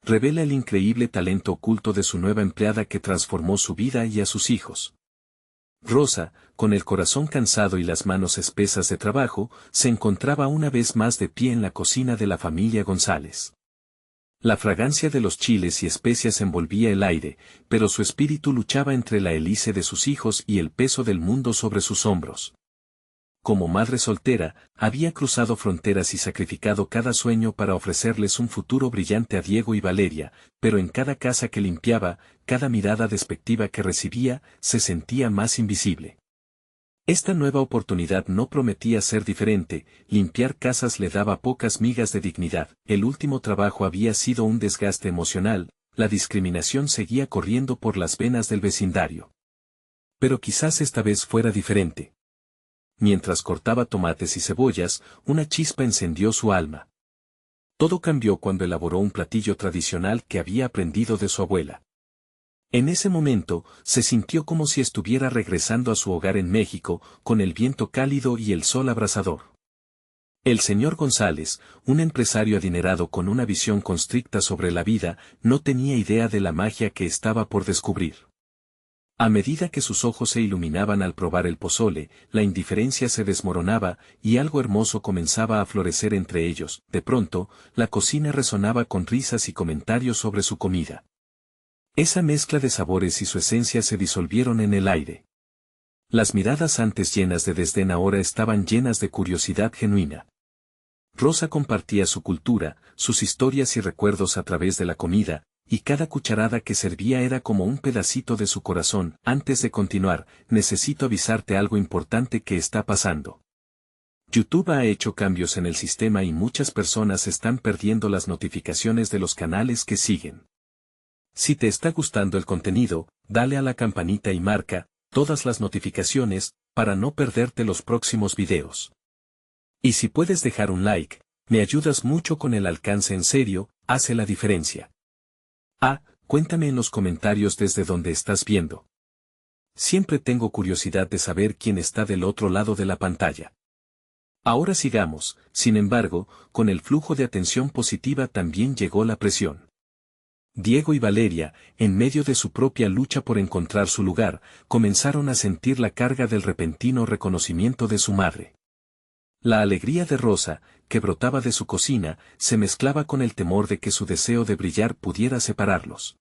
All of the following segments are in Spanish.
revela el increíble talento oculto de su nueva empleada que transformó su vida y a sus hijos. Rosa, con el corazón cansado y las manos espesas de trabajo, se encontraba una vez más de pie en la cocina de la familia González. La fragancia de los chiles y especias envolvía el aire, pero su espíritu luchaba entre la hélice de sus hijos y el peso del mundo sobre sus hombros. Como madre soltera, había cruzado fronteras y sacrificado cada sueño para ofrecerles un futuro brillante a Diego y Valeria, pero en cada casa que limpiaba, cada mirada despectiva que recibía, se sentía más invisible. Esta nueva oportunidad no prometía ser diferente, limpiar casas le daba pocas migas de dignidad, el último trabajo había sido un desgaste emocional, la discriminación seguía corriendo por las venas del vecindario. Pero quizás esta vez fuera diferente. Mientras cortaba tomates y cebollas, una chispa encendió su alma. Todo cambió cuando elaboró un platillo tradicional que había aprendido de su abuela. En ese momento, se sintió como si estuviera regresando a su hogar en México, con el viento cálido y el sol abrasador. El señor González, un empresario adinerado con una visión constricta sobre la vida, no tenía idea de la magia que estaba por descubrir. A medida que sus ojos se iluminaban al probar el pozole, la indiferencia se desmoronaba, y algo hermoso comenzaba a florecer entre ellos. De pronto, la cocina resonaba con risas y comentarios sobre su comida. Esa mezcla de sabores y su esencia se disolvieron en el aire. Las miradas antes llenas de desdén ahora estaban llenas de curiosidad genuina. Rosa compartía su cultura, sus historias y recuerdos a través de la comida, y cada cucharada que servía era como un pedacito de su corazón. Antes de continuar, necesito avisarte algo importante que está pasando. YouTube ha hecho cambios en el sistema y muchas personas están perdiendo las notificaciones de los canales que siguen. Si te está gustando el contenido, dale a la campanita y marca todas las notificaciones para no perderte los próximos videos. Y si puedes dejar un like, me ayudas mucho con el alcance, en serio, hace la diferencia. Cuéntame en los comentarios desde donde estás viendo. Siempre tengo curiosidad de saber quién está del otro lado de la pantalla. Ahora sigamos, sin embargo, con el flujo de atención positiva también llegó la presión. Diego y Valeria, en medio de su propia lucha por encontrar su lugar, comenzaron a sentir la carga del repentino reconocimiento de su madre. La alegría de Rosa, que brotaba de su cocina, se mezclaba con el temor de que su deseo de brillar pudiera separarlos.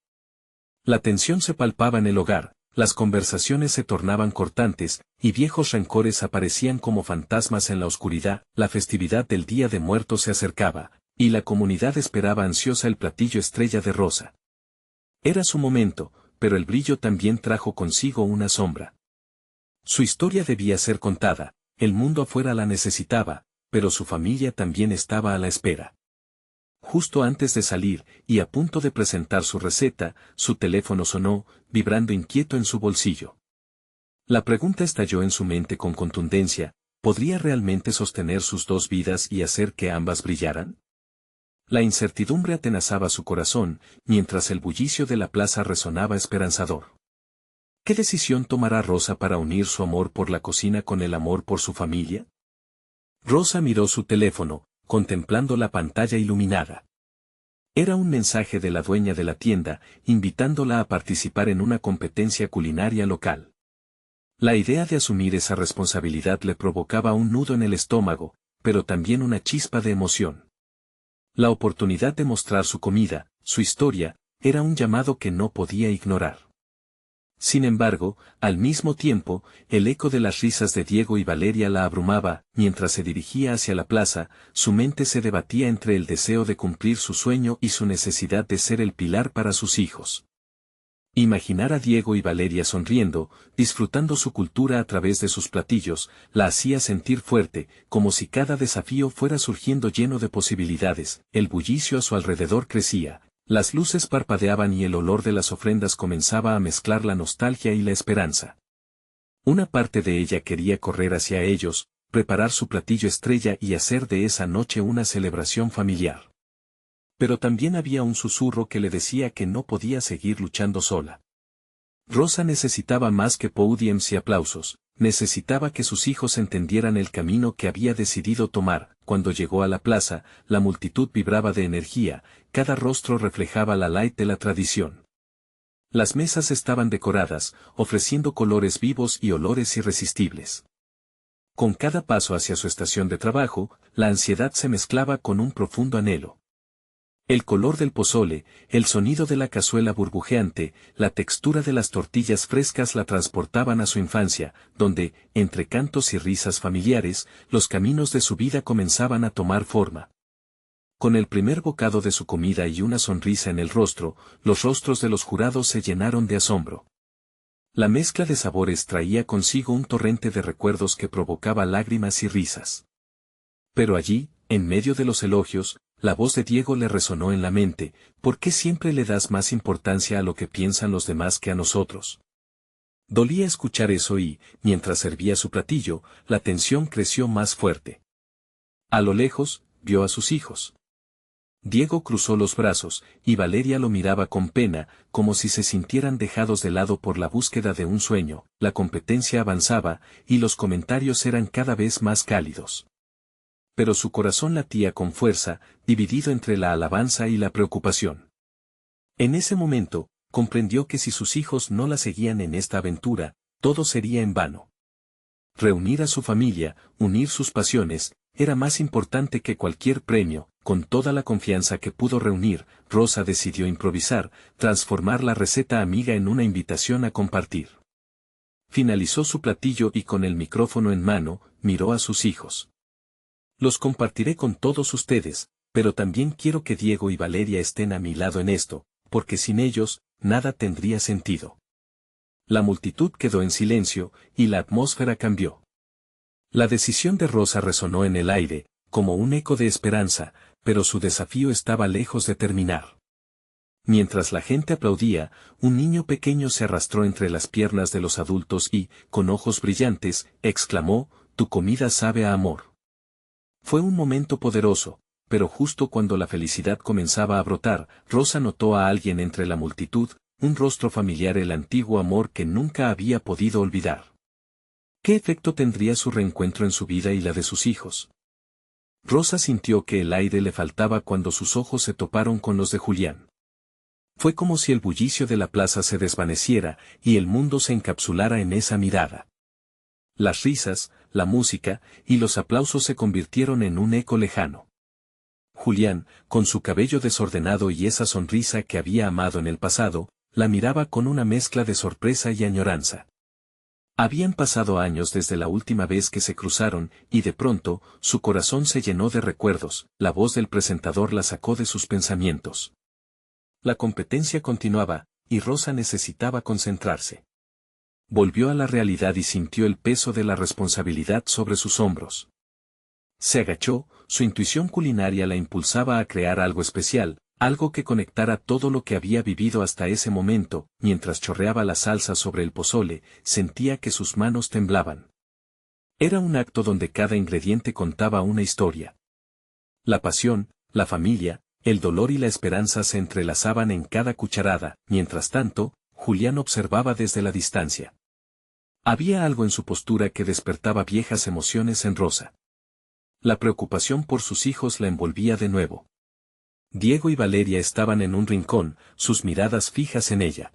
La tensión se palpaba en el hogar, las conversaciones se tornaban cortantes, y viejos rencores aparecían como fantasmas en la oscuridad. La festividad del Día de Muertos se acercaba, y la comunidad esperaba ansiosa el platillo estrella de Rosa. Era su momento, pero el brillo también trajo consigo una sombra. Su historia debía ser contada, el mundo afuera la necesitaba, pero su familia también estaba a la espera. Justo antes de salir, y a punto de presentar su receta, su teléfono sonó, vibrando inquieto en su bolsillo. La pregunta estalló en su mente con contundencia: ¿podría realmente sostener sus dos vidas y hacer que ambas brillaran? La incertidumbre atenazaba su corazón, mientras el bullicio de la plaza resonaba esperanzador. ¿Qué decisión tomará Rosa para unir su amor por la cocina con el amor por su familia? Rosa miró su teléfono, contemplando la pantalla iluminada. Era un mensaje de la dueña de la tienda, invitándola a participar en una competencia culinaria local. La idea de asumir esa responsabilidad le provocaba un nudo en el estómago, pero también una chispa de emoción. La oportunidad de mostrar su comida, su historia, era un llamado que no podía ignorar. Sin embargo, al mismo tiempo, el eco de las risas de Diego y Valeria la abrumaba. Mientras se dirigía hacia la plaza, su mente se debatía entre el deseo de cumplir su sueño y su necesidad de ser el pilar para sus hijos. Imaginar a Diego y Valeria sonriendo, disfrutando su cultura a través de sus platillos, la hacía sentir fuerte, como si cada desafío fuera surgiendo lleno de posibilidades. El bullicio a su alrededor crecía. Las luces parpadeaban y el olor de las ofrendas comenzaba a mezclar la nostalgia y la esperanza. Una parte de ella quería correr hacia ellos, preparar su platillo estrella y hacer de esa noche una celebración familiar. Pero también había un susurro que le decía que no podía seguir luchando sola. Rosa necesitaba más que podiums y aplausos, necesitaba que sus hijos entendieran el camino que había decidido tomar. Cuando llegó a la plaza, la multitud vibraba de energía, cada rostro reflejaba la light de la tradición. Las mesas estaban decoradas, ofreciendo colores vivos y olores irresistibles. Con cada paso hacia su estación de trabajo, la ansiedad se mezclaba con un profundo anhelo. El color del pozole, el sonido de la cazuela burbujeante, la textura de las tortillas frescas la transportaban a su infancia, donde, entre cantos y risas familiares, los caminos de su vida comenzaban a tomar forma. Con el primer bocado de su comida y una sonrisa en el rostro, los rostros de los jurados se llenaron de asombro. La mezcla de sabores traía consigo un torrente de recuerdos que provocaba lágrimas y risas. Pero allí, en medio de los elogios, la voz de Diego le resonó en la mente: ¿por qué siempre le das más importancia a lo que piensan los demás que a nosotros? Dolía escuchar eso y, mientras servía su platillo, la tensión creció más fuerte. A lo lejos, vio a sus hijos. Diego cruzó los brazos, y Valeria lo miraba con pena, como si se sintieran dejados de lado por la búsqueda de un sueño. La competencia avanzaba, y los comentarios eran cada vez más cálidos. Pero su corazón latía con fuerza, dividido entre la alabanza y la preocupación. En ese momento, comprendió que si sus hijos no la seguían en esta aventura, todo sería en vano. Reunir a su familia, unir sus pasiones, era más importante que cualquier premio. Con toda la confianza que pudo reunir, Rosa decidió improvisar, transformar la receta amiga en una invitación a compartir. Finalizó su platillo y con el micrófono en mano, miró a sus hijos. Los compartiré con todos ustedes, pero también quiero que Diego y Valeria estén a mi lado en esto, porque sin ellos, nada tendría sentido. La multitud quedó en silencio, y la atmósfera cambió. La decisión de Rosa resonó en el aire, como un eco de esperanza, pero su desafío estaba lejos de terminar. Mientras la gente aplaudía, un niño pequeño se arrastró entre las piernas de los adultos y, con ojos brillantes, exclamó: «Tu comida sabe a amor». Fue un momento poderoso, pero justo cuando la felicidad comenzaba a brotar, Rosa notó a alguien entre la multitud, un rostro familiar, el antiguo amor que nunca había podido olvidar. ¿Qué efecto tendría su reencuentro en su vida y la de sus hijos? Rosa sintió que el aire le faltaba cuando sus ojos se toparon con los de Julián. Fue como si el bullicio de la plaza se desvaneciera, y el mundo se encapsulara en esa mirada. Las risas, la música, y los aplausos se convirtieron en un eco lejano. Julián, con su cabello desordenado y esa sonrisa que había amado en el pasado, la miraba con una mezcla de sorpresa y añoranza. Habían pasado años desde la última vez que se cruzaron, y de pronto, su corazón se llenó de recuerdos. La voz del presentador la sacó de sus pensamientos. La competencia continuaba, y Rosa necesitaba concentrarse. Volvió a la realidad y sintió el peso de la responsabilidad sobre sus hombros. Se agachó, su intuición culinaria la impulsaba a crear algo especial, algo que conectara todo lo que había vivido hasta ese momento. Mientras chorreaba la salsa sobre el pozole, sentía que sus manos temblaban. Era un acto donde cada ingrediente contaba una historia. La pasión, la familia, el dolor y la esperanza se entrelazaban en cada cucharada. Mientras tanto, Julián observaba desde la distancia. Había algo en su postura que despertaba viejas emociones en Rosa. La preocupación por sus hijos la envolvía de nuevo. Diego y Valeria estaban en un rincón, sus miradas fijas en ella.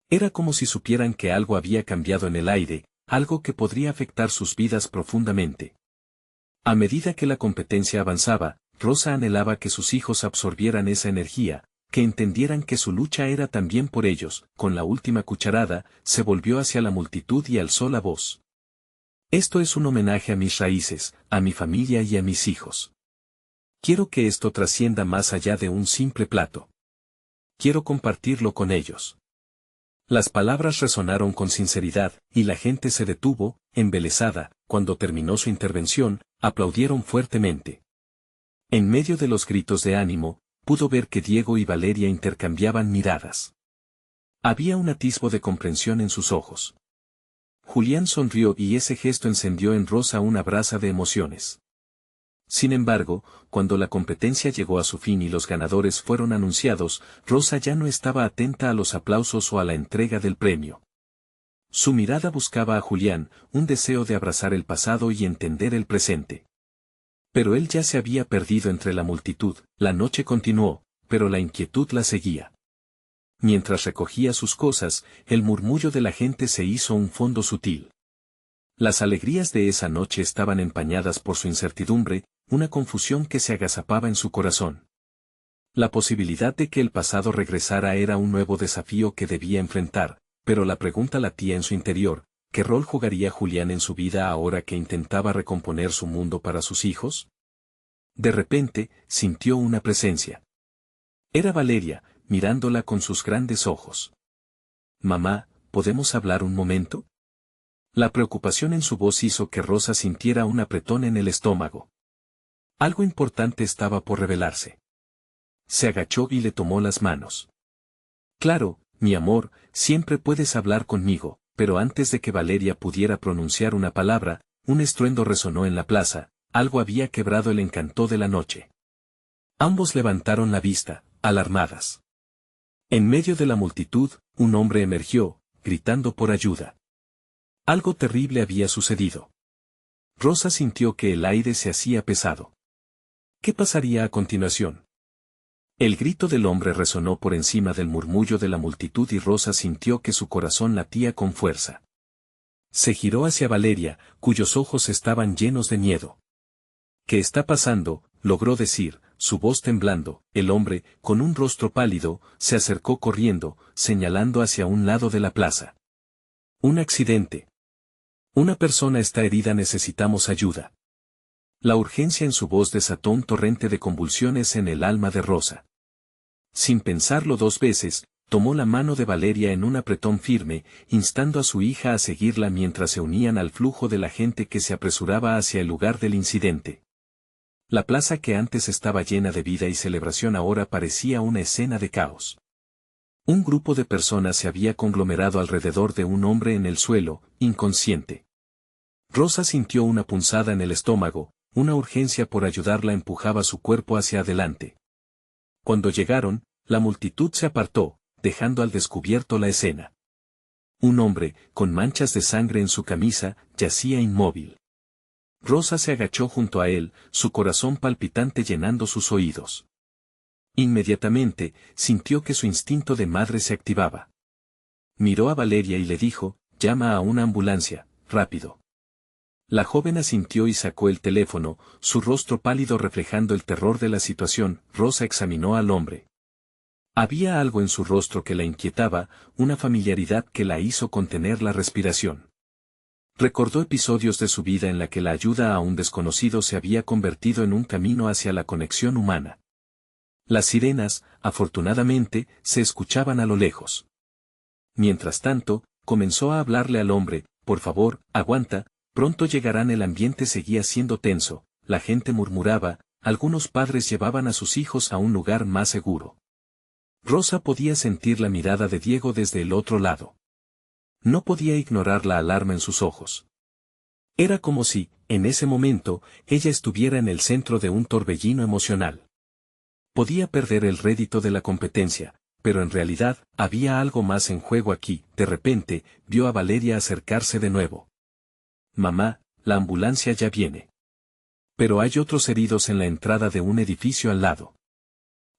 Era como si supieran que algo había cambiado en el aire, algo que podría afectar sus vidas profundamente. A medida que la competencia avanzaba, Rosa anhelaba que sus hijos absorbieran esa energía, que entendieran que su lucha era también por ellos. Con la última cucharada, se volvió hacia la multitud y alzó la voz. Esto es un homenaje a mis raíces, a mi familia y a mis hijos. Quiero que esto trascienda más allá de un simple plato. Quiero compartirlo con ellos. Las palabras resonaron con sinceridad, y la gente se detuvo, embelesada. Cuando terminó su intervención, aplaudieron fuertemente. En medio de los gritos de ánimo, pudo ver que Diego y Valeria intercambiaban miradas. Había un atisbo de comprensión en sus ojos. Julián sonrió y ese gesto encendió en Rosa una brasa de emociones. Sin embargo, cuando la competencia llegó a su fin y los ganadores fueron anunciados, Rosa ya no estaba atenta a los aplausos o a la entrega del premio. Su mirada buscaba a Julián, un deseo de abrazar el pasado y entender el presente. Pero él ya se había perdido entre la multitud. La noche continuó, pero la inquietud la seguía. Mientras recogía sus cosas, el murmullo de la gente se hizo un fondo sutil. Las alegrías de esa noche estaban empañadas por su incertidumbre, una confusión que se agazapaba en su corazón. La posibilidad de que el pasado regresara era un nuevo desafío que debía enfrentar, pero la pregunta latía en su interior: ¿qué rol jugaría Julián en su vida ahora que intentaba recomponer su mundo para sus hijos? De repente, sintió una presencia. Era Valeria, mirándola con sus grandes ojos. «Mamá, ¿podemos hablar un momento?». La preocupación en su voz hizo que Rosa sintiera un apretón en el estómago. Algo importante estaba por revelarse. Se agachó y le tomó las manos. «Claro, mi amor, siempre puedes hablar conmigo», pero antes de que Valeria pudiera pronunciar una palabra, un estruendo resonó en la plaza. Algo había quebrado el encanto de la noche. Ambos levantaron la vista, alarmadas. En medio de la multitud, un hombre emergió, gritando por ayuda. Algo terrible había sucedido. Rosa sintió que el aire se hacía pesado. ¿Qué pasaría a continuación? El grito del hombre resonó por encima del murmullo de la multitud y Rosa sintió que su corazón latía con fuerza. Se giró hacia Valeria, cuyos ojos estaban llenos de miedo. «¿Qué está pasando?», logró decir, su voz temblando. El hombre, con un rostro pálido, se acercó corriendo, señalando hacia un lado de la plaza. «Un accidente. Una persona está herida, necesitamos ayuda». La urgencia en su voz desató un torrente de convulsiones en el alma de Rosa. Sin pensarlo dos veces, tomó la mano de Valeria en un apretón firme, instando a su hija a seguirla mientras se unían al flujo de la gente que se apresuraba hacia el lugar del incidente. La plaza que antes estaba llena de vida y celebración ahora parecía una escena de caos. Un grupo de personas se había conglomerado alrededor de un hombre en el suelo, inconsciente. Rosa sintió una punzada en el estómago, una urgencia por ayudarla empujaba su cuerpo hacia adelante. Cuando llegaron, la multitud se apartó, dejando al descubierto la escena. Un hombre, con manchas de sangre en su camisa, yacía inmóvil. Rosa se agachó junto a él, su corazón palpitante llenando sus oídos. Inmediatamente, sintió que su instinto de madre se activaba. Miró a Valeria y le dijo: «Llama a una ambulancia, rápido». La joven asintió y sacó el teléfono, su rostro pálido reflejando el terror de la situación. Rosa examinó al hombre. Había algo en su rostro que la inquietaba, una familiaridad que la hizo contener la respiración. Recordó episodios de su vida en la que la ayuda a un desconocido se había convertido en un camino hacia la conexión humana. Las sirenas, afortunadamente, se escuchaban a lo lejos. Mientras tanto, comenzó a hablarle al hombre: «Por favor, aguanta, pronto llegarán». El ambiente seguía siendo tenso, la gente murmuraba, algunos padres llevaban a sus hijos a un lugar más seguro. Rosa podía sentir la mirada de Diego desde el otro lado. No podía ignorar la alarma en sus ojos. Era como si, en ese momento, ella estuviera en el centro de un torbellino emocional. Podía perder el rédito de la competencia, pero en realidad, había algo más en juego aquí. De repente, vio a Valeria acercarse de nuevo. «Mamá, la ambulancia ya viene». «Pero hay otros heridos en la entrada de un edificio al lado».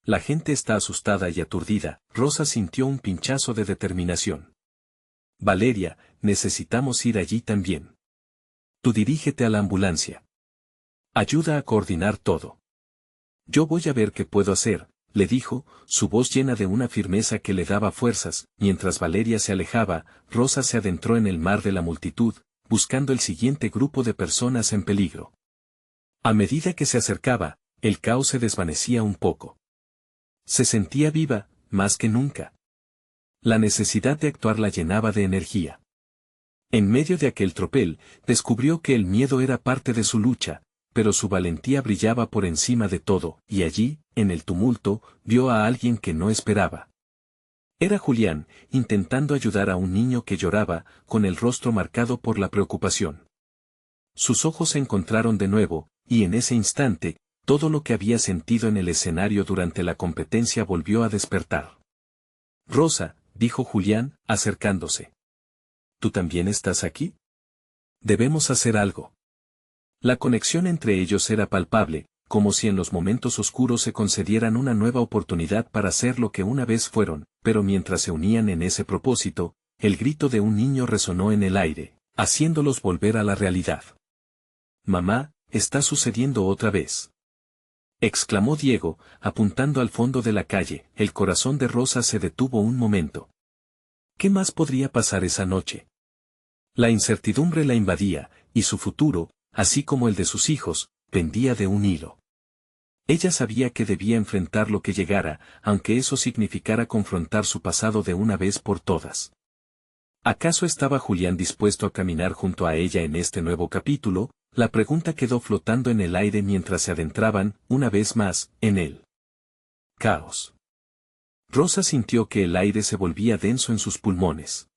«La gente está asustada y aturdida». Rosa sintió un pinchazo de determinación. «Valeria, necesitamos ir allí también. Tú dirígete a la ambulancia. Ayuda a coordinar todo». «Yo voy a ver qué puedo hacer», le dijo, su voz llena de una firmeza que le daba fuerzas. Mientras Valeria se alejaba, Rosa se adentró en el mar de la multitud, buscando el siguiente grupo de personas en peligro. A medida que se acercaba, el caos se desvanecía un poco. Se sentía viva, más que nunca. La necesidad de actuar la llenaba de energía. En medio de aquel tropel, descubrió que el miedo era parte de su lucha, pero su valentía brillaba por encima de todo, y allí, en el tumulto, vio a alguien que no esperaba. Era Julián, intentando ayudar a un niño que lloraba, con el rostro marcado por la preocupación. Sus ojos se encontraron de nuevo, y en ese instante, todo lo que había sentido en el escenario durante la competencia volvió a despertar. «Rosa», dijo Julián, acercándose. ¿Tú también estás aquí? Debemos hacer algo. La conexión entre ellos era palpable, como si en los momentos oscuros se concedieran una nueva oportunidad para ser lo que una vez fueron, pero mientras se unían en ese propósito, el grito de un niño resonó en el aire, haciéndolos volver a la realidad. «Mamá, está sucediendo otra vez», exclamó Diego, apuntando al fondo de la calle. El corazón de Rosa se detuvo un momento. ¿Qué más podría pasar esa noche? La incertidumbre la invadía, y su futuro, así como el de sus hijos, pendía de un hilo. Ella sabía que debía enfrentar lo que llegara, aunque eso significara confrontar su pasado de una vez por todas. ¿Acaso estaba Julián dispuesto a caminar junto a ella en este nuevo capítulo? La pregunta quedó flotando en el aire mientras se adentraban, una vez más, en el caos. Rosa sintió que el aire se volvía denso en sus pulmones.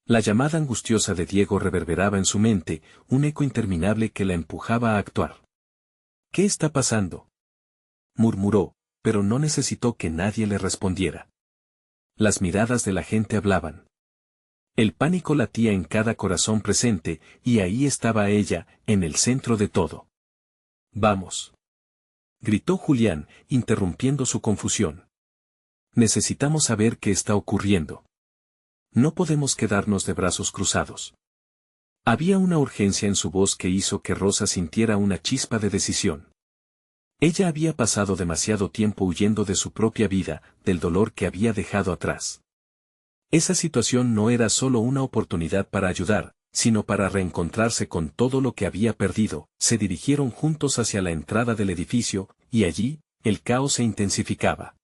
La llamada angustiosa de Diego reverberaba en su mente, un eco interminable que la empujaba a actuar. «¿Qué está pasando?», murmuró, pero no necesitó que nadie le respondiera. Las miradas de la gente hablaban. El pánico latía en cada corazón presente, y ahí estaba ella, en el centro de todo. «Vamos», gritó Julián, interrumpiendo su confusión. «Necesitamos saber qué está ocurriendo. No podemos quedarnos de brazos cruzados». Había una urgencia en su voz que hizo que Rosa sintiera una chispa de decisión. Ella había pasado demasiado tiempo huyendo de su propia vida, del dolor que había dejado atrás. Esa situación no era solo una oportunidad para ayudar, sino para reencontrarse con todo lo que había perdido. Se dirigieron juntos hacia la entrada del edificio, y allí, el caos se intensificaba.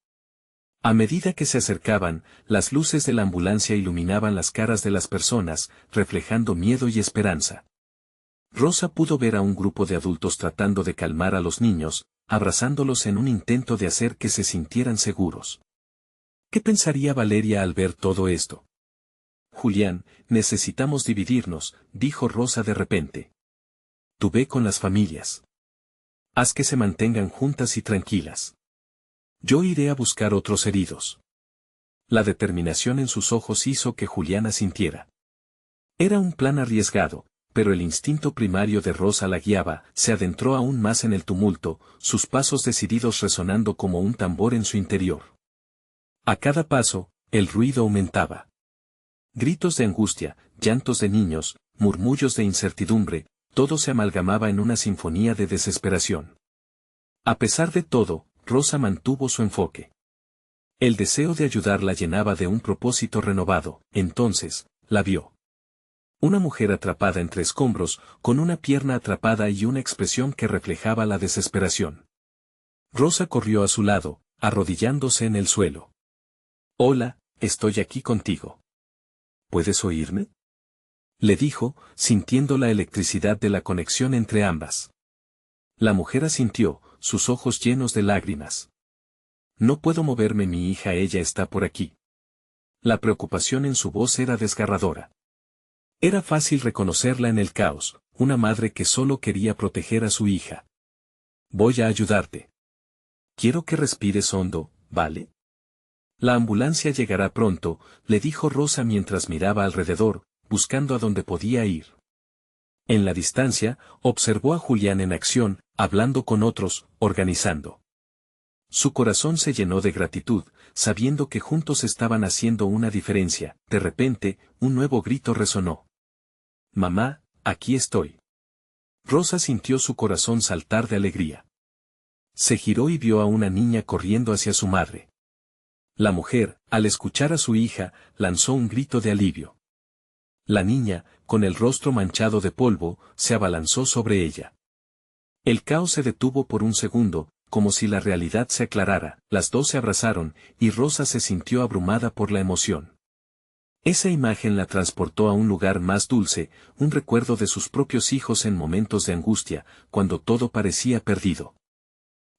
A medida que se acercaban, las luces de la ambulancia iluminaban las caras de las personas, reflejando miedo y esperanza. Rosa pudo ver a un grupo de adultos tratando de calmar a los niños, abrazándolos en un intento de hacer que se sintieran seguros. ¿Qué pensaría Valeria al ver todo esto? «Julián, necesitamos dividirnos», dijo Rosa de repente. «Tú ve con las familias. Haz que se mantengan juntas y tranquilas. Yo iré a buscar otros heridos». La determinación en sus ojos hizo que Julián asintiera. Era un plan arriesgado, pero el instinto primario de Rosa la guiaba. Se adentró aún más en el tumulto, sus pasos decididos resonando como un tambor en su interior. A cada paso, el ruido aumentaba. Gritos de angustia, llantos de niños, murmullos de incertidumbre, todo se amalgamaba en una sinfonía de desesperación. A pesar de todo, Rosa mantuvo su enfoque. El deseo de ayudar la llenaba de un propósito renovado. Entonces, la vio. Una mujer atrapada entre escombros, con una pierna atrapada y una expresión que reflejaba la desesperación. Rosa corrió a su lado, arrodillándose en el suelo. «Hola, estoy aquí contigo. ¿Puedes oírme?», le dijo, sintiendo la electricidad de la conexión entre ambas. La mujer asintió, sus ojos llenos de lágrimas. «No puedo moverme, mi hija, ella está por aquí». La preocupación en su voz era desgarradora. Era fácil reconocerla en el caos, una madre que solo quería proteger a su hija. «Voy a ayudarte. Quiero que respires hondo, ¿vale? La ambulancia llegará pronto», le dijo Rosa mientras miraba alrededor, buscando a dónde podía ir. En la distancia, observó a Julián en acción, hablando con otros, organizando. Su corazón se llenó de gratitud, sabiendo que juntos estaban haciendo una diferencia. De repente, un nuevo grito resonó. «Mamá, aquí estoy». Rosa sintió su corazón saltar de alegría. Se giró y vio a una niña corriendo hacia su madre. La mujer, al escuchar a su hija, lanzó un grito de alivio. La niña, con el rostro manchado de polvo, se abalanzó sobre ella. El caos se detuvo por un segundo, como si la realidad se aclarara. Las dos se abrazaron, y Rosa se sintió abrumada por la emoción. Esa imagen la transportó a un lugar más dulce, un recuerdo de sus propios hijos en momentos de angustia, cuando todo parecía perdido.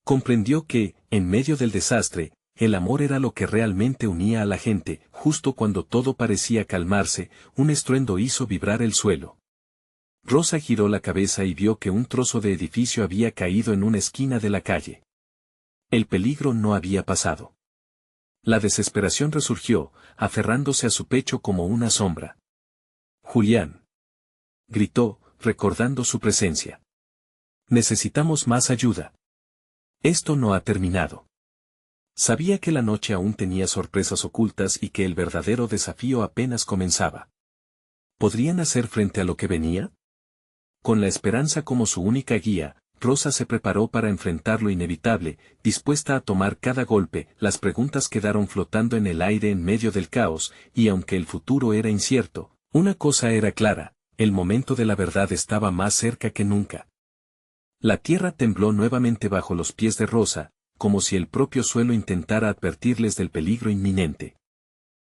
Comprendió que, en medio del desastre, el amor era lo que realmente unía a la gente. Justo cuando todo parecía calmarse, un estruendo hizo vibrar el suelo. Rosa giró la cabeza y vio que un trozo de edificio había caído en una esquina de la calle. El peligro no había pasado. La desesperación resurgió, aferrándose a su pecho como una sombra. Julián. Gritó, recordando su presencia. Necesitamos más ayuda. Esto no ha terminado. Sabía que la noche aún tenía sorpresas ocultas y que el verdadero desafío apenas comenzaba. ¿Podrían hacer frente a lo que venía? Con la esperanza como su única guía, Rosa se preparó para enfrentar lo inevitable, dispuesta a tomar cada golpe. Las preguntas quedaron flotando en el aire en medio del caos, y aunque el futuro era incierto, una cosa era clara, el momento de la verdad estaba más cerca que nunca. La tierra tembló nuevamente bajo los pies de Rosa, como si el propio suelo intentara advertirles del peligro inminente.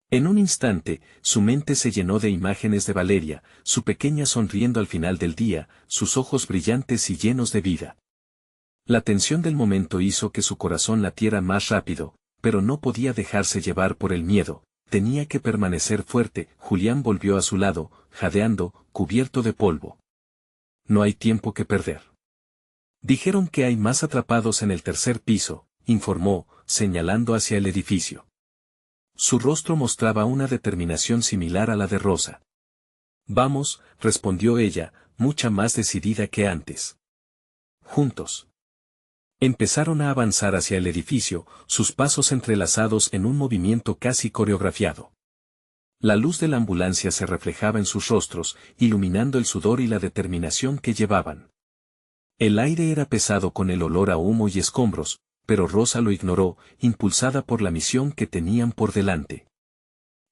En un instante, su mente se llenó de imágenes de Valeria, su pequeña sonriendo al final del día, sus ojos brillantes y llenos de vida. La tensión del momento hizo que su corazón latiera más rápido, pero no podía dejarse llevar por el miedo, tenía que permanecer fuerte. Julián volvió a su lado, jadeando, cubierto de polvo. No hay tiempo que perder. Dijeron que hay más atrapados en el tercer piso, informó, señalando hacia el edificio. Su rostro mostraba una determinación similar a la de Rosa. Vamos, respondió ella, mucha más decidida que antes. Juntos. Empezaron a avanzar hacia el edificio, sus pasos entrelazados en un movimiento casi coreografiado. La luz de la ambulancia se reflejaba en sus rostros, iluminando el sudor y la determinación que llevaban. El aire era pesado con el olor a humo y escombros, pero Rosa lo ignoró, impulsada por la misión que tenían por delante.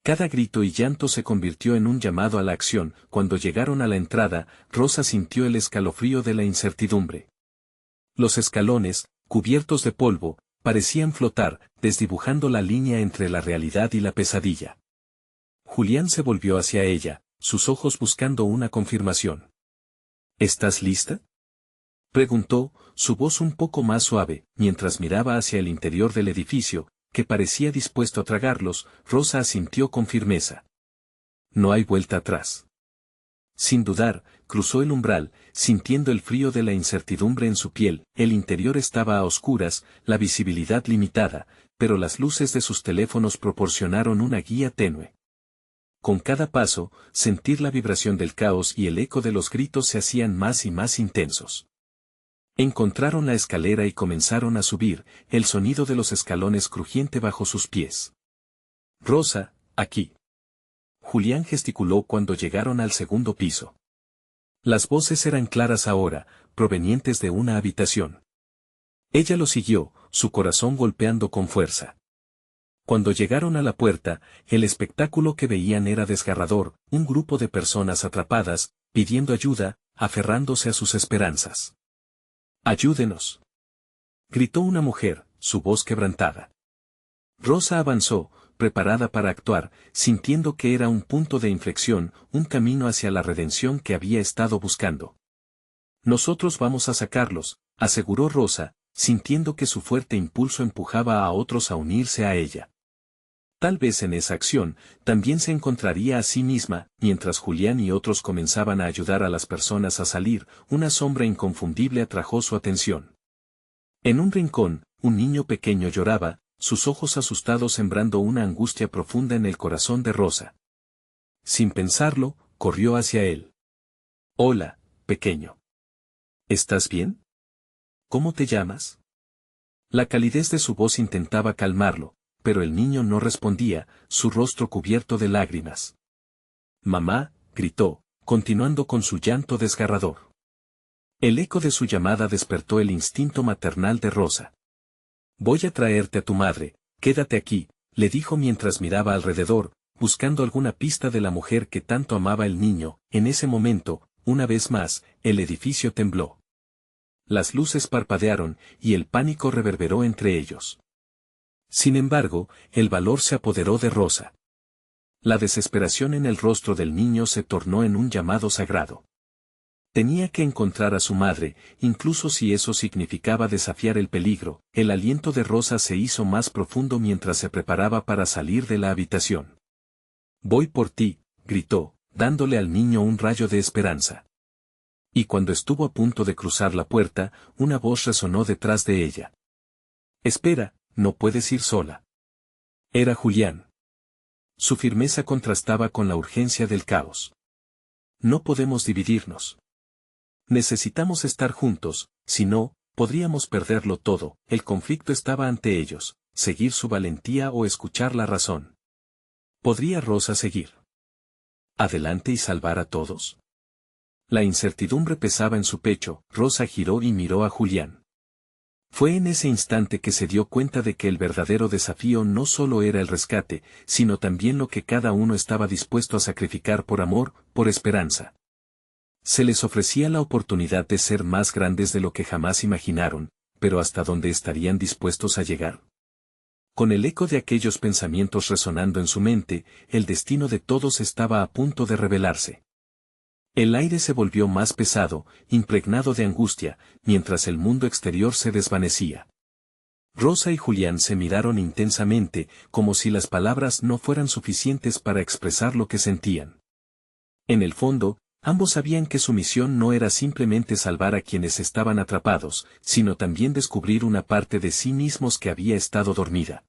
Cada grito y llanto se convirtió en un llamado a la acción. Cuando llegaron a la entrada, Rosa sintió el escalofrío de la incertidumbre. Los escalones, cubiertos de polvo, parecían flotar, desdibujando la línea entre la realidad y la pesadilla. Julián se volvió hacia ella, sus ojos buscando una confirmación. ¿Estás lista?, preguntó, su voz un poco más suave, mientras miraba hacia el interior del edificio, que parecía dispuesto a tragarlos. Rosa asintió con firmeza. No hay vuelta atrás. Sin dudar, cruzó el umbral, sintiendo el frío de la incertidumbre en su piel. El interior estaba a oscuras, la visibilidad limitada, pero las luces de sus teléfonos proporcionaron una guía tenue. Con cada paso, sentir la vibración del caos y el eco de los gritos se hacían más y más intensos. Encontraron la escalera y comenzaron a subir, el sonido de los escalones crujiente bajo sus pies. Rosa, aquí. Julián gesticuló cuando llegaron al segundo piso. Las voces eran claras ahora, provenientes de una habitación. Ella lo siguió, su corazón golpeando con fuerza. Cuando llegaron a la puerta, el espectáculo que veían era desgarrador, un grupo de personas atrapadas, pidiendo ayuda, aferrándose a sus esperanzas. ¡Ayúdenos!, gritó una mujer, su voz quebrantada. Rosa avanzó, preparada para actuar, sintiendo que era un punto de inflexión, un camino hacia la redención que había estado buscando. Nosotros vamos a sacarlos, aseguró Rosa, sintiendo que su fuerte impulso empujaba a otros a unirse a ella. Tal vez en esa acción, también se encontraría a sí misma. Mientras Julián y otros comenzaban a ayudar a las personas a salir, una sombra inconfundible atrajo su atención. En un rincón, un niño pequeño lloraba, sus ojos asustados sembrando una angustia profunda en el corazón de Rosa. Sin pensarlo, corrió hacia él. Hola, pequeño. ¿Estás bien? ¿Cómo te llamas? La calidez de su voz intentaba calmarlo, pero el niño no respondía, su rostro cubierto de lágrimas. Mamá, gritó, continuando con su llanto desgarrador. El eco de su llamada despertó el instinto maternal de Rosa. Voy a traerte a tu madre, quédate aquí, le dijo mientras miraba alrededor, buscando alguna pista de la mujer que tanto amaba el niño. En ese momento, una vez más, el edificio tembló. Las luces parpadearon, y el pánico reverberó entre ellos. Sin embargo, el valor se apoderó de Rosa. La desesperación en el rostro del niño se tornó en un llamado sagrado. Tenía que encontrar a su madre, incluso si eso significaba desafiar el peligro. El aliento de Rosa se hizo más profundo mientras se preparaba para salir de la habitación. Voy por ti, gritó, dándole al niño un rayo de esperanza. Y cuando estuvo a punto de cruzar la puerta, una voz resonó detrás de ella. Espera, no puedes ir sola. Era Julián. Su firmeza contrastaba con la urgencia del caos. No podemos dividirnos. Necesitamos estar juntos, si no, podríamos perderlo todo. El conflicto estaba ante ellos, seguir su valentía o escuchar la razón. ¿Podría Rosa seguir adelante y salvar a todos? La incertidumbre pesaba en su pecho. Rosa giró y miró a Julián. Fue en ese instante que se dio cuenta de que el verdadero desafío no solo era el rescate, sino también lo que cada uno estaba dispuesto a sacrificar por amor, por esperanza. Se les ofrecía la oportunidad de ser más grandes de lo que jamás imaginaron, pero ¿hasta dónde estarían dispuestos a llegar? Con el eco de aquellos pensamientos resonando en su mente, el destino de todos estaba a punto de revelarse. El aire se volvió más pesado, impregnado de angustia, mientras el mundo exterior se desvanecía. Rosa y Julián se miraron intensamente, como si las palabras no fueran suficientes para expresar lo que sentían. En el fondo, ambos sabían que su misión no era simplemente salvar a quienes estaban atrapados, sino también descubrir una parte de sí mismos que había estado dormida.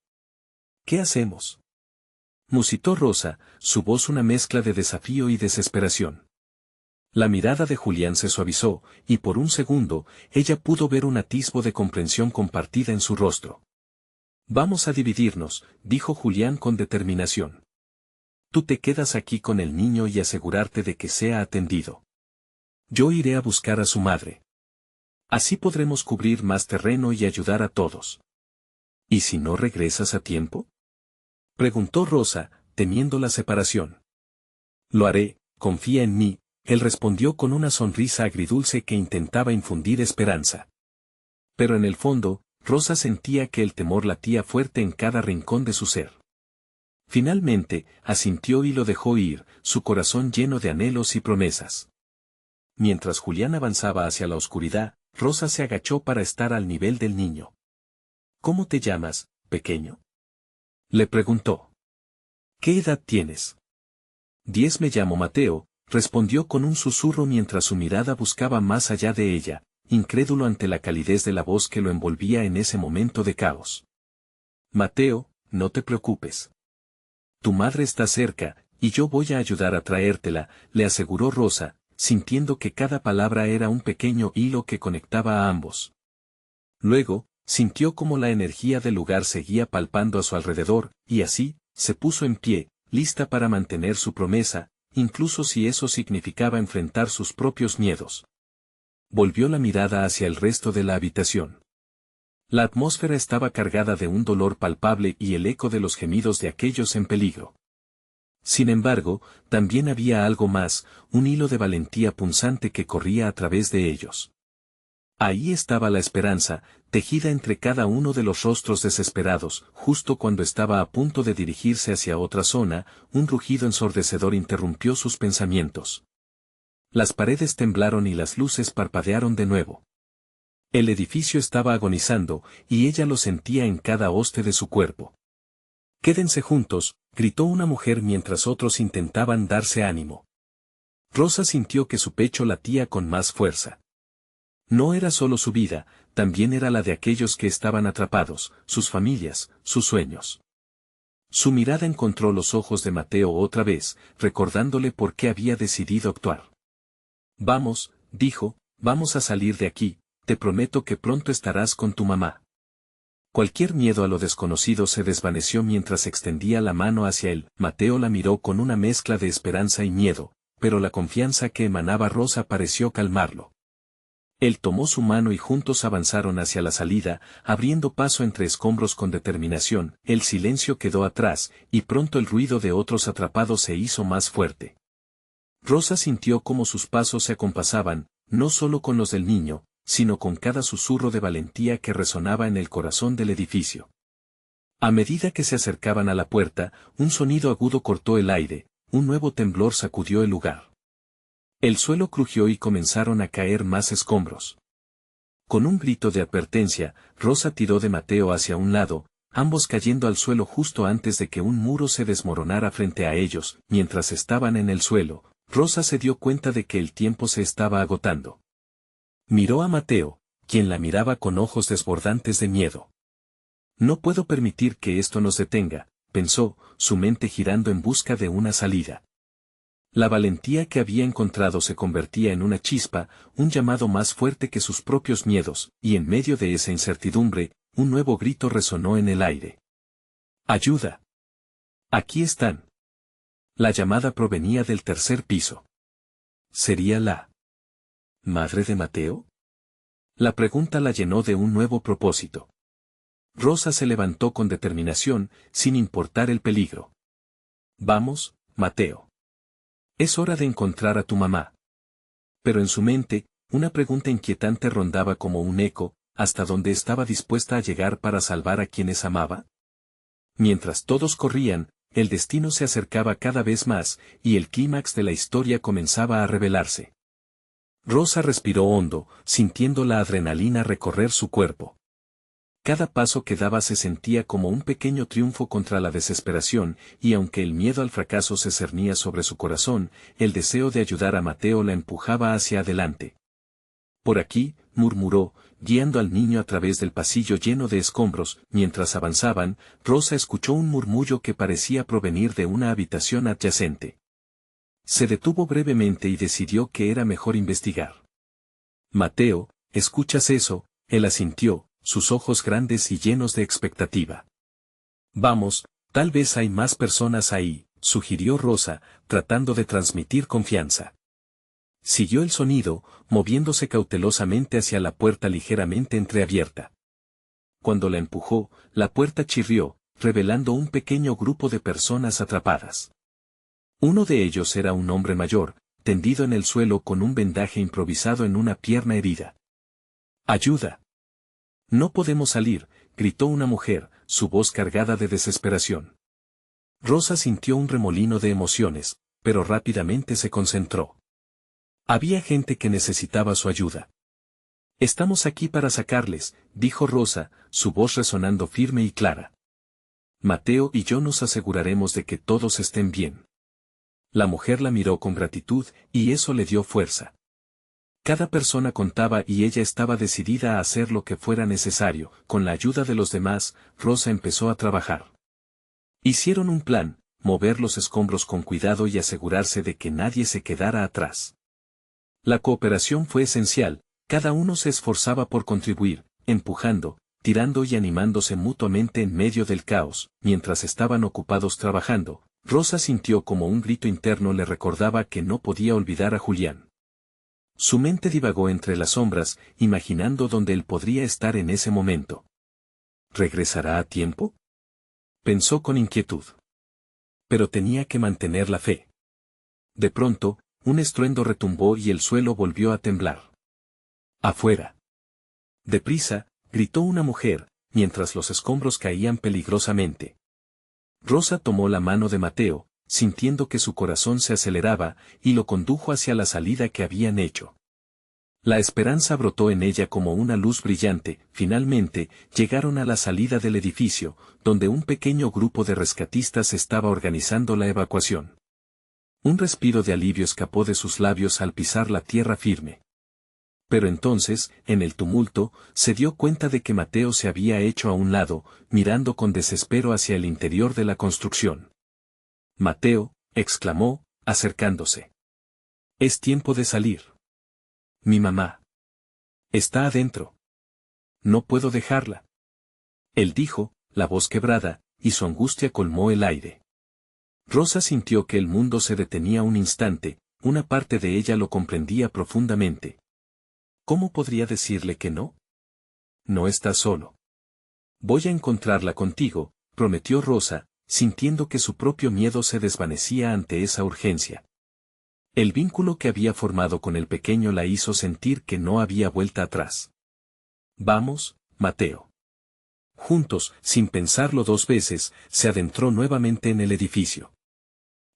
¿Qué hacemos?, musitó Rosa, su voz una mezcla de desafío y desesperación. La mirada de Julián se suavizó, y por un segundo, ella pudo ver un atisbo de comprensión compartida en su rostro. Vamos a dividirnos, dijo Julián con determinación. Tú te quedas aquí con el niño y asegurarte de que sea atendido. Yo iré a buscar a su madre. Así podremos cubrir más terreno y ayudar a todos. ¿Y si no regresas a tiempo?, preguntó Rosa, temiendo la separación. Lo haré, confía en mí. Él respondió con una sonrisa agridulce que intentaba infundir esperanza. Pero en el fondo, Rosa sentía que el temor latía fuerte en cada rincón de su ser. Finalmente, asintió y lo dejó ir, su corazón lleno de anhelos y promesas. Mientras Julián avanzaba hacia la oscuridad, Rosa se agachó para estar al nivel del niño. ¿Cómo te llamas, pequeño?, le preguntó. ¿Qué edad tienes? 10. Me llamo Mateo, respondió con un susurro mientras su mirada buscaba más allá de ella, incrédulo ante la calidez de la voz que lo envolvía en ese momento de caos. Mateo, no te preocupes. Tu madre está cerca, y yo voy a ayudar a traértela, le aseguró Rosa, sintiendo que cada palabra era un pequeño hilo que conectaba a ambos. Luego, sintió como la energía del lugar seguía palpando a su alrededor, y así, se puso en pie, lista para mantener su promesa, incluso si eso significaba enfrentar sus propios miedos. Volvió la mirada hacia el resto de la habitación. La atmósfera estaba cargada de un dolor palpable y el eco de los gemidos de aquellos en peligro. Sin embargo, también había algo más, un hilo de valentía punzante que corría a través de ellos. Ahí estaba la esperanza, tejida entre cada uno de los rostros desesperados. Justo cuando estaba a punto de dirigirse hacia otra zona, un rugido ensordecedor interrumpió sus pensamientos. Las paredes temblaron y las luces parpadearon de nuevo. El edificio estaba agonizando, y ella lo sentía en cada hoste de su cuerpo. «Quédense juntos», gritó una mujer mientras otros intentaban darse ánimo. Rosa sintió que su pecho latía con más fuerza. No era solo su vida, también era la de aquellos que estaban atrapados, sus familias, sus sueños. Su mirada encontró los ojos de Mateo otra vez, recordándole por qué había decidido actuar. «Vamos», dijo, «vamos a salir de aquí, te prometo que pronto estarás con tu mamá». Cualquier miedo a lo desconocido se desvaneció mientras extendía la mano hacia él. Mateo la miró con una mezcla de esperanza y miedo, pero la confianza que emanaba Rosa pareció calmarlo. Él tomó su mano y juntos avanzaron hacia la salida, abriendo paso entre escombros con determinación. El silencio quedó atrás, y pronto el ruido de otros atrapados se hizo más fuerte. Rosa sintió cómo sus pasos se acompasaban, no solo con los del niño, sino con cada susurro de valentía que resonaba en el corazón del edificio. A medida que se acercaban a la puerta, un sonido agudo cortó el aire, un nuevo temblor sacudió el lugar. El suelo crujió y comenzaron a caer más escombros. Con un grito de advertencia, Rosa tiró de Mateo hacia un lado, ambos cayendo al suelo justo antes de que un muro se desmoronara frente a ellos. Mientras estaban en el suelo, Rosa se dio cuenta de que el tiempo se estaba agotando. Miró a Mateo, quien la miraba con ojos desbordantes de miedo. No puedo permitir que esto nos detenga, pensó, su mente girando en busca de una salida. La valentía que había encontrado se convertía en una chispa, un llamado más fuerte que sus propios miedos, y en medio de esa incertidumbre, un nuevo grito resonó en el aire. ¡Ayuda! ¡Aquí están! La llamada provenía del tercer piso. ¿Sería la madre de Mateo? La pregunta la llenó de un nuevo propósito. Rosa se levantó con determinación, sin importar el peligro. Vamos, Mateo. Es hora de encontrar a tu mamá. Pero en su mente, una pregunta inquietante rondaba como un eco, ¿hasta dónde estaba dispuesta a llegar para salvar a quienes amaba? Mientras todos corrían, el destino se acercaba cada vez más, y el clímax de la historia comenzaba a revelarse. Rosa respiró hondo, sintiendo la adrenalina recorrer su cuerpo. Cada paso que daba se sentía como un pequeño triunfo contra la desesperación, y aunque el miedo al fracaso se cernía sobre su corazón, el deseo de ayudar a Mateo la empujaba hacia adelante. Por aquí, murmuró, guiando al niño a través del pasillo lleno de escombros. Mientras avanzaban, Rosa escuchó un murmullo que parecía provenir de una habitación adyacente. Se detuvo brevemente y decidió que era mejor investigar. Mateo, ¿escuchas eso? Él asintió, sus ojos grandes y llenos de expectativa. Vamos, tal vez hay más personas ahí, sugirió Rosa, tratando de transmitir confianza. Siguió el sonido, moviéndose cautelosamente hacia la puerta ligeramente entreabierta. Cuando la empujó, la puerta chirrió, revelando un pequeño grupo de personas atrapadas. Uno de ellos era un hombre mayor, tendido en el suelo con un vendaje improvisado en una pierna herida. ¡Ayuda! No podemos salir, gritó una mujer, su voz cargada de desesperación. Rosa sintió un remolino de emociones, pero rápidamente se concentró. Había gente que necesitaba su ayuda. Estamos aquí para sacarles, dijo Rosa, su voz resonando firme y clara. Mateo y yo nos aseguraremos de que todos estén bien. La mujer la miró con gratitud, y eso le dio fuerza. Cada persona contaba y ella estaba decidida a hacer lo que fuera necesario. Con la ayuda de los demás, Rosa empezó a trabajar. Hicieron un plan, mover los escombros con cuidado y asegurarse de que nadie se quedara atrás. La cooperación fue esencial, cada uno se esforzaba por contribuir, empujando, tirando y animándose mutuamente en medio del caos. Mientras estaban ocupados trabajando, Rosa sintió como un grito interno le recordaba que no podía olvidar a Julián. Su mente divagó entre las sombras, imaginando dónde él podría estar en ese momento. ¿Regresará a tiempo? Pensó con inquietud. Pero tenía que mantener la fe. De pronto, un estruendo retumbó y el suelo volvió a temblar. ¡Afuera! ¡Deprisa!, gritó una mujer, mientras los escombros caían peligrosamente. Rosa tomó la mano de Mateo, sintiendo que su corazón se aceleraba, y lo condujo hacia la salida que habían hecho. La esperanza brotó en ella como una luz brillante. Finalmente, llegaron a la salida del edificio, donde un pequeño grupo de rescatistas estaba organizando la evacuación. Un respiro de alivio escapó de sus labios al pisar la tierra firme. Pero entonces, en el tumulto, se dio cuenta de que Mateo se había hecho a un lado, mirando con desespero hacia el interior de la construcción. Mateo, exclamó, acercándose. Es tiempo de salir. Mi mamá. Está adentro. No puedo dejarla. Él dijo, la voz quebrada, y su angustia colmó el aire. Rosa sintió que el mundo se detenía un instante, una parte de ella lo comprendía profundamente. ¿Cómo podría decirle que no? No estás solo. Voy a encontrarla contigo, prometió Rosa, sintiendo que su propio miedo se desvanecía ante esa urgencia. El vínculo que había formado con el pequeño la hizo sentir que no había vuelta atrás. Vamos, Mateo. Juntos, sin pensarlo dos veces, se adentró nuevamente en el edificio.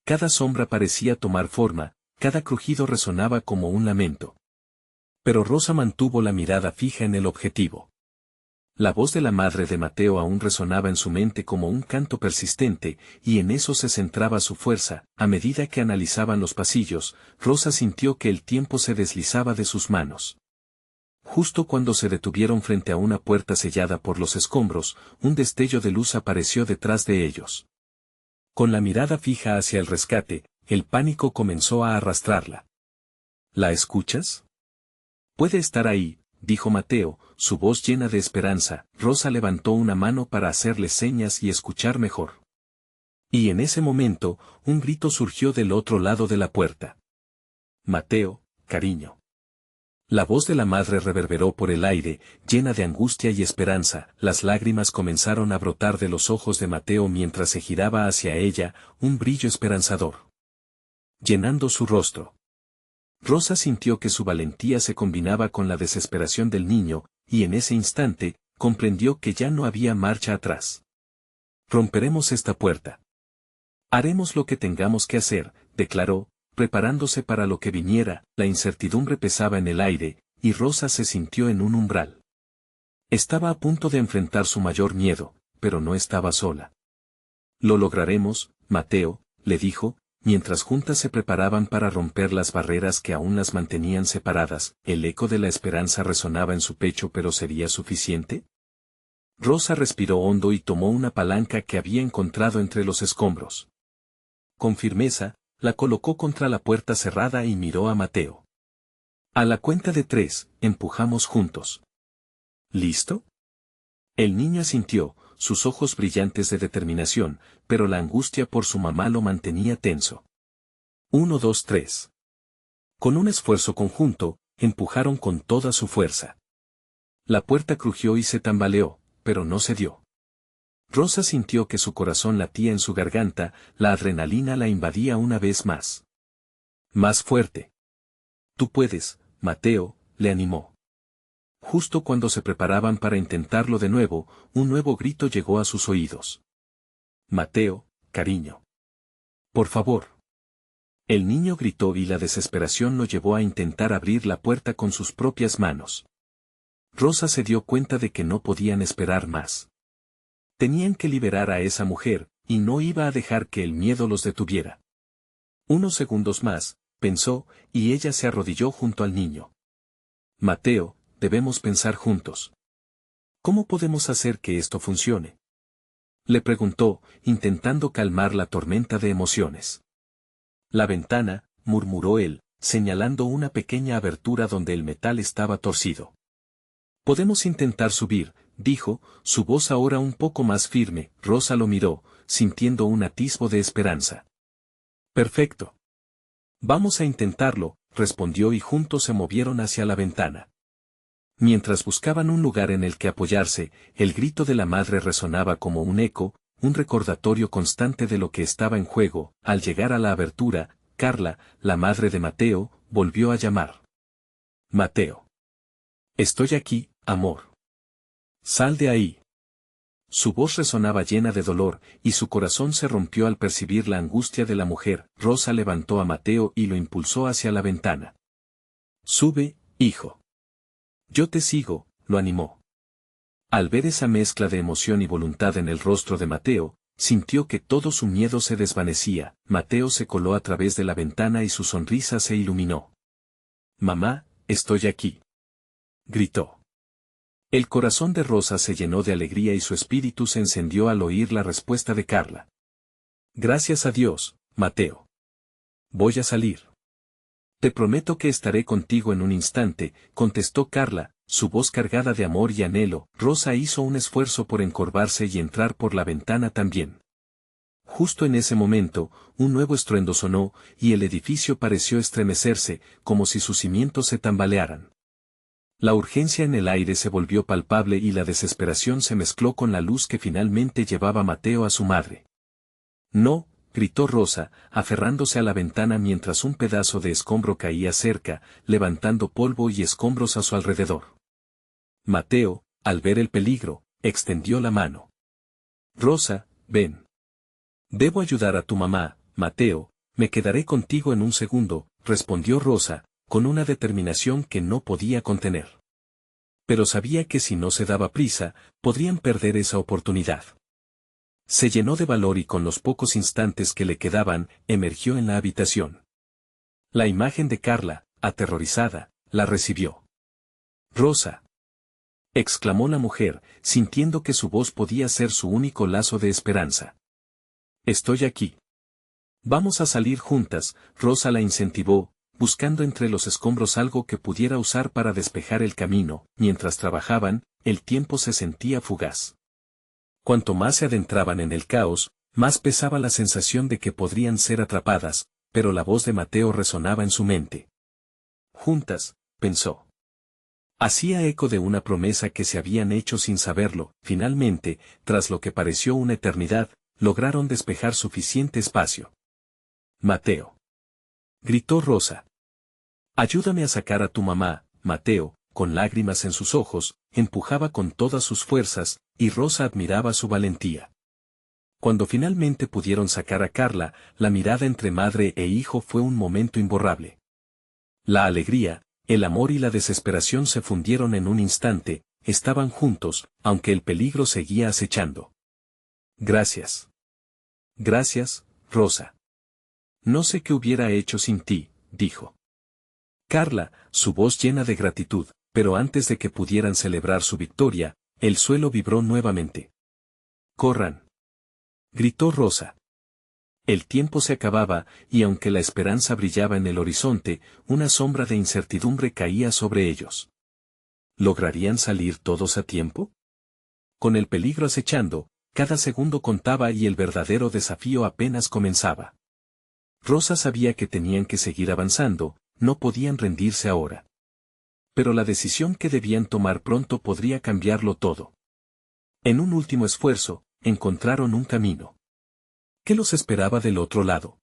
Cada sombra parecía tomar forma, cada crujido resonaba como un lamento. Pero Rosa mantuvo la mirada fija en el objetivo. La voz de la madre de Mateo aún resonaba en su mente como un canto persistente, y en eso se centraba su fuerza. A medida que analizaban los pasillos, Rosa sintió que el tiempo se deslizaba de sus manos. Justo cuando se detuvieron frente a una puerta sellada por los escombros, un destello de luz apareció detrás de ellos. Con la mirada fija hacia el rescate, el pánico comenzó a arrastrarla. ¿La escuchas? Puede estar ahí, dijo Mateo, su voz llena de esperanza. Rosa levantó una mano para hacerle señas y escuchar mejor. Y en ese momento, un grito surgió del otro lado de la puerta. Mateo, cariño. La voz de la madre reverberó por el aire, llena de angustia y esperanza. Las lágrimas comenzaron a brotar de los ojos de Mateo mientras se giraba hacia ella, un brillo esperanzador, llenando su rostro. Rosa sintió que su valentía se combinaba con la desesperación del niño, y en ese instante, comprendió que ya no había marcha atrás. Romperemos esta puerta. Haremos lo que tengamos que hacer, declaró, preparándose para lo que viniera. La incertidumbre pesaba en el aire, y Rosa se sintió en un umbral. Estaba a punto de enfrentar su mayor miedo, pero no estaba sola. Lo lograremos, Mateo, le dijo, mientras juntas se preparaban para romper las barreras que aún las mantenían separadas. El eco de la esperanza resonaba en su pecho, pero ¿sería suficiente? Rosa respiró hondo y tomó una palanca que había encontrado entre los escombros. Con firmeza, la colocó contra la puerta cerrada y miró a Mateo. A la cuenta de 3, empujamos juntos. ¿Listo? El niño asintió, sus ojos brillantes de determinación, pero la angustia por su mamá lo mantenía tenso. 1, 2, 3. Con un esfuerzo conjunto, empujaron con toda su fuerza. La puerta crujió y se tambaleó, pero no cedió. Rosa sintió que su corazón latía en su garganta, la adrenalina la invadía una vez más. Más fuerte. Tú puedes, Mateo, le animó. Justo cuando se preparaban para intentarlo de nuevo, un nuevo grito llegó a sus oídos. Mateo, cariño. Por favor. El niño gritó y la desesperación lo llevó a intentar abrir la puerta con sus propias manos. Rosa se dio cuenta de que no podían esperar más. Tenían que liberar a esa mujer, y no iba a dejar que el miedo los detuviera. Unos segundos más, pensó, y ella se arrodilló junto al niño. Mateo, debemos pensar juntos. ¿Cómo podemos hacer que esto funcione? Le preguntó, intentando calmar la tormenta de emociones. La ventana, murmuró él, señalando una pequeña abertura donde el metal estaba torcido. Podemos intentar subir, dijo, su voz ahora un poco más firme. Rosa lo miró, sintiendo un atisbo de esperanza. Perfecto. Vamos a intentarlo, respondió y juntos se movieron hacia la ventana. Mientras buscaban un lugar en el que apoyarse, el grito de la madre resonaba como un eco, un recordatorio constante de lo que estaba en juego. Al llegar a la abertura, Carla, la madre de Mateo, volvió a llamar. Mateo. Estoy aquí, amor. Sal de ahí. Su voz resonaba llena de dolor, y su corazón se rompió al percibir la angustia de la mujer. Rosa levantó a Mateo y lo impulsó hacia la ventana. Sube, hijo. Yo te sigo, lo animó. Al ver esa mezcla de emoción y voluntad en el rostro de Mateo, sintió que todo su miedo se desvanecía. Mateo se coló a través de la ventana y su sonrisa se iluminó. Mamá, estoy aquí. Gritó. El corazón de Rosa se llenó de alegría y su espíritu se encendió al oír la respuesta de Carla. Gracias a Dios, Mateo. Voy a salir. Te prometo que estaré contigo en un instante, contestó Carla, su voz cargada de amor y anhelo. Rosa hizo un esfuerzo por encorvarse y entrar por la ventana también. Justo en ese momento, un nuevo estruendo sonó, y el edificio pareció estremecerse, como si sus cimientos se tambalearan. La urgencia en el aire se volvió palpable y la desesperación se mezcló con la luz que finalmente llevaba Mateo a su madre. No, gritó Rosa, aferrándose a la ventana mientras un pedazo de escombro caía cerca, levantando polvo y escombros a su alrededor. Mateo, al ver el peligro, extendió la mano. Rosa, ven. Debo ayudar a tu mamá, Mateo, me quedaré contigo en un segundo, respondió Rosa, con una determinación que no podía contener. Pero sabía que si no se daba prisa, podrían perder esa oportunidad. Se llenó de valor y con los pocos instantes que le quedaban, emergió en la habitación. La imagen de Carla, aterrorizada, la recibió. Rosa. Exclamó la mujer, sintiendo que su voz podía ser su único lazo de esperanza. Estoy aquí. Vamos a salir juntas, Rosa la incentivó, buscando entre los escombros algo que pudiera usar para despejar el camino. Mientras trabajaban, el tiempo se sentía fugaz. Cuanto más se adentraban en el caos, más pesaba la sensación de que podrían ser atrapadas, pero la voz de Mateo resonaba en su mente. Juntas, pensó. Hacía eco de una promesa que se habían hecho sin saberlo. Finalmente, tras lo que pareció una eternidad, lograron despejar suficiente espacio. Mateo. Gritó Rosa. Ayúdame a sacar a tu mamá. Mateo, con lágrimas en sus ojos, empujaba con todas sus fuerzas, y Rosa admiraba su valentía. Cuando finalmente pudieron sacar a Carla, la mirada entre madre e hijo fue un momento imborrable. La alegría, el amor y la desesperación se fundieron en un instante. Estaban juntos, aunque el peligro seguía acechando. Gracias. Gracias, Rosa. No sé qué hubiera hecho sin ti, dijo Carla, su voz llena de gratitud, pero antes de que pudieran celebrar su victoria, el suelo vibró nuevamente. ¡Corran!, gritó Rosa. El tiempo se acababa, y aunque la esperanza brillaba en el horizonte, una sombra de incertidumbre caía sobre ellos. ¿Lograrían salir todos a tiempo? Con el peligro acechando, cada segundo contaba y el verdadero desafío apenas comenzaba. Rosa sabía que tenían que seguir avanzando, no podían rendirse ahora. Pero la decisión que debían tomar pronto podría cambiarlo todo. En un último esfuerzo, encontraron un camino. ¿Qué los esperaba del otro lado?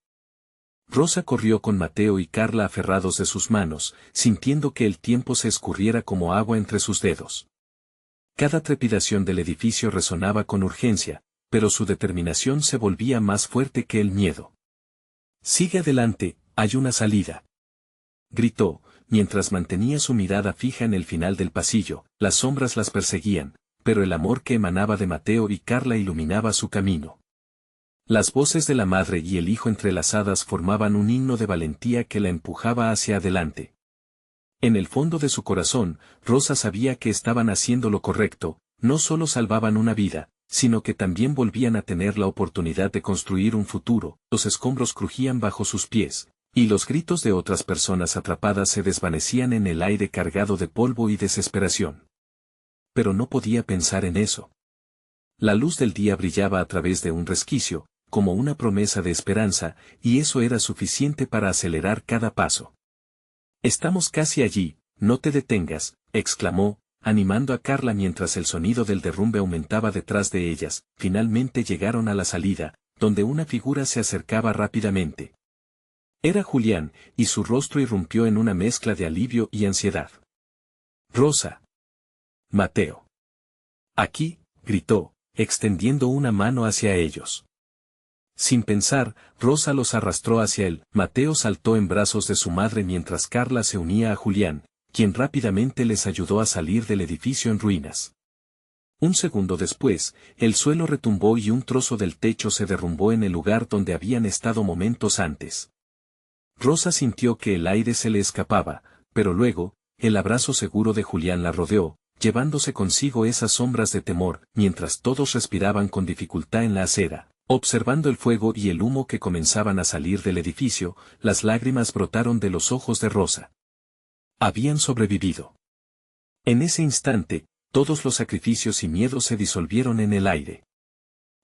Rosa corrió con Mateo y Carla aferrados de sus manos, sintiendo que el tiempo se escurriera como agua entre sus dedos. Cada trepidación del edificio resonaba con urgencia, pero su determinación se volvía más fuerte que el miedo. «Sigue adelante, hay una salida», gritó, mientras mantenía su mirada fija en el final del pasillo. Las sombras las perseguían, pero el amor que emanaba de Mateo y Carla iluminaba su camino. Las voces de la madre y el hijo entrelazadas formaban un himno de valentía que la empujaba hacia adelante. En el fondo de su corazón, Rosa sabía que estaban haciendo lo correcto. No solo salvaban una vida, sino que también volvían a tener la oportunidad de construir un futuro. Los escombros crujían bajo sus pies, y los gritos de otras personas atrapadas se desvanecían en el aire cargado de polvo y desesperación. Pero no podía pensar en eso. La luz del día brillaba a través de un resquicio, como una promesa de esperanza, y eso era suficiente para acelerar cada paso. «Estamos casi allí, no te detengas», exclamó, animando a Carla mientras el sonido del derrumbe aumentaba detrás de ellas. Finalmente llegaron a la salida, donde una figura se acercaba rápidamente. Era Julián, y su rostro irrumpió en una mezcla de alivio y ansiedad. «Rosa. Mateo. Aquí», gritó, extendiendo una mano hacia ellos. Sin pensar, Rosa los arrastró hacia él. Mateo saltó en brazos de su madre mientras Carla se unía a Julián, quien rápidamente les ayudó a salir del edificio en ruinas. Un segundo después, el suelo retumbó y un trozo del techo se derrumbó en el lugar donde habían estado momentos antes. Rosa sintió que el aire se le escapaba, pero luego, el abrazo seguro de Julián la rodeó, llevándose consigo esas sombras de temor. Mientras todos respiraban con dificultad en la acera, observando el fuego y el humo que comenzaban a salir del edificio, las lágrimas brotaron de los ojos de Rosa. Habían sobrevivido. En ese instante, todos los sacrificios y miedos se disolvieron en el aire.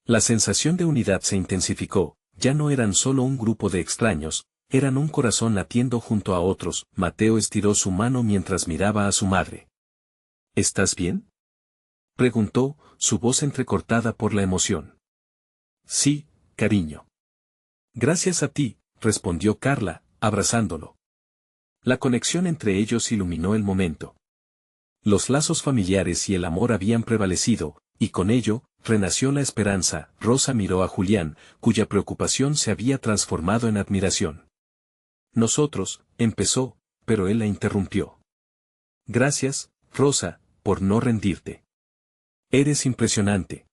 La sensación de unidad se intensificó. Ya no eran solo un grupo de extraños, eran un corazón latiendo junto a otros. Mateo estiró su mano mientras miraba a su madre. «¿Estás bien?», preguntó, su voz entrecortada por la emoción. «Sí, cariño». «Gracias a ti», respondió Carla, abrazándolo. La conexión entre ellos iluminó el momento. Los lazos familiares y el amor habían prevalecido, y con ello, renació la esperanza. Rosa miró a Julián, cuya preocupación se había transformado en admiración. «Nosotros», empezó, pero él la interrumpió. «Gracias, Rosa, por no rendirte. Eres impresionante».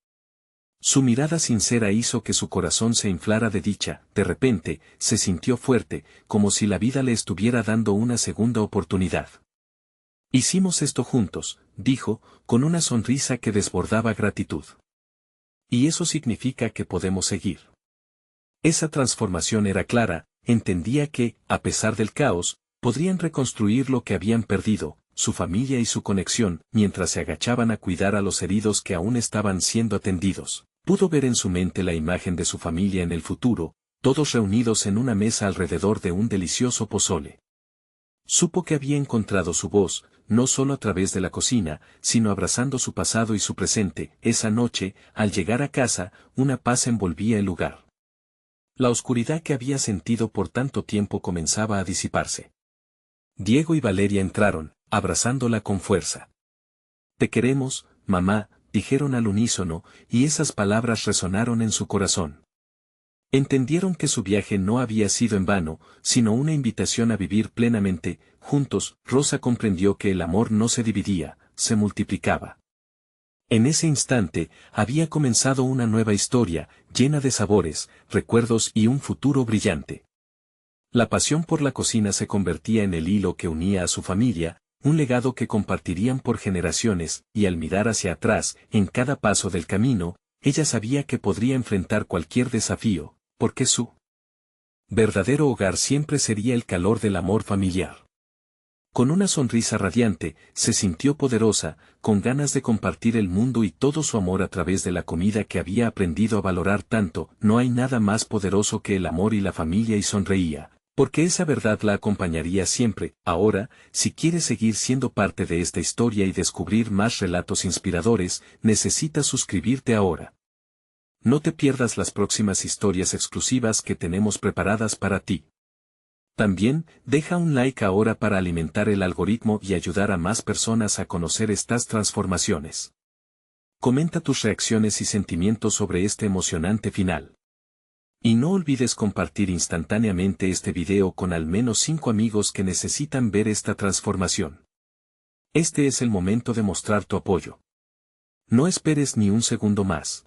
Su mirada sincera hizo que su corazón se inflara de dicha. De repente, se sintió fuerte, como si la vida le estuviera dando una segunda oportunidad. «Hicimos esto juntos», dijo, con una sonrisa que desbordaba gratitud. «Y eso significa que podemos seguir». Esa transformación era clara, entendía que, a pesar del caos, podrían reconstruir lo que habían perdido, su familia y su conexión, mientras se agachaban a cuidar a los heridos que aún estaban siendo atendidos. Pudo ver en su mente la imagen de su familia en el futuro, todos reunidos en una mesa alrededor de un delicioso pozole. Supo que había encontrado su voz, no solo a través de la cocina, sino abrazando su pasado y su presente. Esa noche, al llegar a casa, una paz envolvía el lugar. La oscuridad que había sentido por tanto tiempo comenzaba a disiparse. Diego y Valeria entraron, abrazándola con fuerza. «Te queremos, mamá», dijeron al unísono, y esas palabras resonaron en su corazón. Entendieron que su viaje no había sido en vano, sino una invitación a vivir plenamente. Juntos, Rosa comprendió que el amor no se dividía, se multiplicaba. En ese instante, había comenzado una nueva historia, llena de sabores, recuerdos y un futuro brillante. La pasión por la cocina se convertía en el hilo que unía a su familia, un legado que compartirían por generaciones, y al mirar hacia atrás, en cada paso del camino, ella sabía que podría enfrentar cualquier desafío, porque su verdadero hogar siempre sería el calor del amor familiar. Con una sonrisa radiante, se sintió poderosa, con ganas de compartir el mundo y todo su amor a través de la comida que había aprendido a valorar tanto. No hay nada más poderoso que el amor y la familia, y sonreía, porque esa verdad la acompañaría siempre. Ahora, si quieres seguir siendo parte de esta historia y descubrir más relatos inspiradores, necesitas suscribirte ahora. No te pierdas las próximas historias exclusivas que tenemos preparadas para ti. También, deja un like ahora para alimentar el algoritmo y ayudar a más personas a conocer estas transformaciones. Comenta tus reacciones y sentimientos sobre este emocionante final. Y no olvides compartir instantáneamente este video con al menos 5 amigos que necesitan ver esta transformación. Este es el momento de mostrar tu apoyo. No esperes ni un segundo más.